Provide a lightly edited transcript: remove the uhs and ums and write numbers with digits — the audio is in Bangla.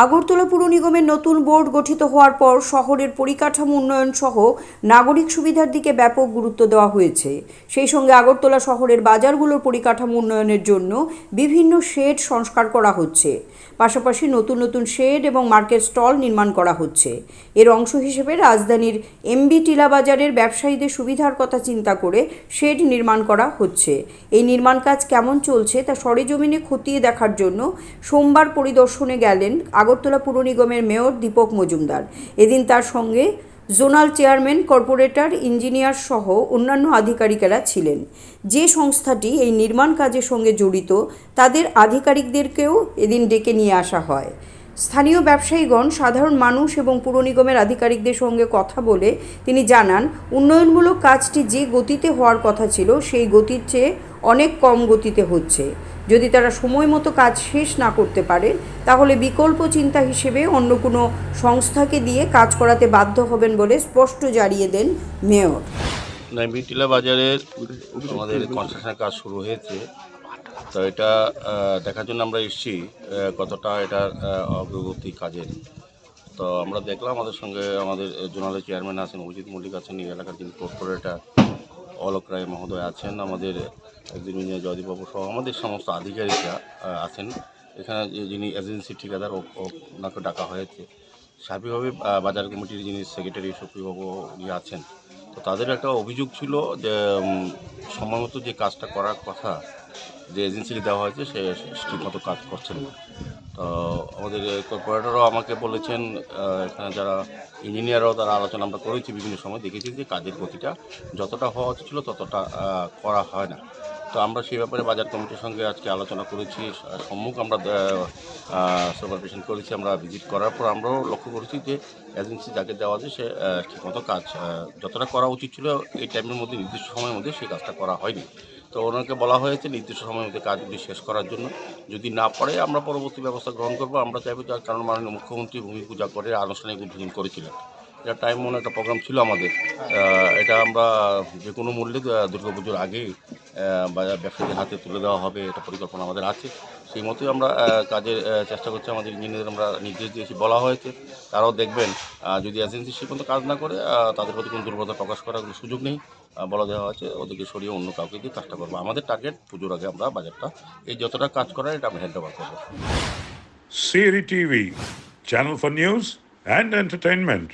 আগরতলা পুর নিগমের নতুন বোর্ড গঠিত হওয়ার পর শহরের পরিকাঠামো উন্নয়ন সহ নাগরিক সুবিধার দিকে ব্যাপক গুরুত্ব দেওয়া হয়েছে। সেই সঙ্গে আগরতলা শহরের বাজারগুলোর পরিকাঠামো উন্নয়নের জন্য বিভিন্ন শেড সংস্কার করা হচ্ছে। পাশাপাশি নতুন নতুন শেড এবং মার্কেট স্টল নির্মাণ করা হচ্ছে। এর অংশ হিসেবে রাজধানীর এমবি টিলা বাজারের ব্যবসায়ীদের সুবিধার কথা চিন্তা করে শেড নির্মাণ করা হচ্ছে। এই নির্মাণ কাজ কেমন চলছে তা সরেজমিনে খতিয়ে দেখার জন্য সোমবার পরিদর্শনে গেলেন আগরতলা পুর নিগমের মেয়র দীপক মজুমদার। এদিন তার সঙ্গে জোনাল চেয়ারম্যান, কর্পোরেটর, ইঞ্জিনিয়ার সহ অন্যান্য আধিকারিকেরা ছিলেন। যে সংস্থাটি এই নির্মাণ কাজের সঙ্গে জড়িত তাদের আধিকারিকদেরকেও এদিন ডেকে নিয়ে আসা হয়। স্থানীয় ব্যবসায়ীগণ, সাধারণ মানুষ এবং পুর নিগমের আধিকারিকদের সঙ্গে কথা বলে তিনি জানান, উন্নয়নমূলক কাজটি যে গতিতে হওয়ার কথা ছিল সেই গতির চেয়ে অনেক কম গতিতে হচ্ছে। যদি তারা সময় মতো কাজ শেষ না করতে পারে তাহলে বিকল্প চিন্তা হিসেবে অন্য কোনো সংস্থাকে দিয়ে কাজ করাতে বাধ্য হবেন বলে স্পষ্ট জানিয়ে দেন মেয়র। টিলা বাজারের আমাদের কনস্ট্রাকশনের কাজ শুরু হয়েছে, তো এটা দেখার জন্য আমরা এসেছি কতটা এটার অগ্রগতি কাজের। তো আমরা দেখলাম আমাদের সঙ্গে আমাদের জোনালের চেয়ারম্যান আছেন, অভিজিৎ মল্লিক আছেন, এই এলাকার যিনি কর্পোরেটর অলোক রায় মহোদয় আছেন, আমাদের একজন ইঞ্জিনিয়ার জয়দীপবাবু সহ আমাদের সমস্ত আধিকারিকরা আছেন। এখানে যিনি এজেন্সি ঠিকাদার ওনাকে ডাকা হয়েছে। স্বাভাবিকভাবে বাজার কমিটির যিনি সেক্রেটারি সুপ্রিয়বাবু উনি আছেন। তো তাদের একটা অভিযোগ ছিল যে সময় মতো যে কাজটা করার কথা যে এজেন্সিকে দেওয়া হয়েছে সে ঠিকমতো কাজ করছেন না। তো আমাদের কর্পোরেটরও আমাকে বলেছেন, এখানে যারা ইঞ্জিনিয়াররাও তারা আলোচনা আমরা করেছি, বিভিন্ন সময় দেখেছি যে কাজের গতিটা যতটা হওয়া উচিত ছিল ততটা করা হয় না। তো আমরা সেই ব্যাপারে বাজার কমিটির সঙ্গে আজকে আলোচনা করেছি, সম্মুখ আমরা সুপারভিশন করেছি। আমরা ভিজিট করার পর আমরাও লক্ষ্য করেছি যে এজেন্সি যাকে দেওয়া আছে সে ঠিকমতো কাজ যতটা করা উচিত ছিল এই টাইমের মধ্যে, নির্দিষ্ট সময়ের মধ্যে সেই কাজটা করা হয়নি। তো ওনাকে বলা হয়েছে নির্দিষ্ট সময়ের মধ্যে কাজগুলি শেষ করার জন্য। যদি না পারে আমরা পরবর্তী ব্যবস্থা গ্রহণ করবো। আমরা চাইবো, যার কারণ মাননীয় মুখ্যমন্ত্রী ভূমি পূজা করে আনুষ্ঠানিক উদ্বোধন করেছিলেন। এটা টাইম মনে একটা প্রোগ্রাম ছিল আমাদের। এটা আমরা যে কোনো মূল্যে দুর্গাপুজোর আগেই ব্যবসায়ীদের হাতে তুলে দেওয়া হবে, এটা পরিকল্পনা আমাদের আছে। সেই মতোই আমরা কাজের চেষ্টা করছি। আমাদের ইঞ্জিনিয়ারদের আমরা নির্দেশ দিয়েছি, বলা হয়েছে তারাও দেখবেন। যদি এজেন্সি সে পর্যন্ত কাজ না করে তাদের প্রতি কোনো দুর্বলতা প্রকাশ করার কোনো সুযোগ নেই, বলা দেওয়া হয়েছে। ওদেরকে সরিয়ে অন্য কাউকে দিয়ে কাজটা করবো। আমাদের টার্গেট পুজোর আগে আমরা বাজারটা এই যতটা কাজ করার এটা আমরা হ্যান্ড ওভার করবো। CRI TV, channel for news and entertainment.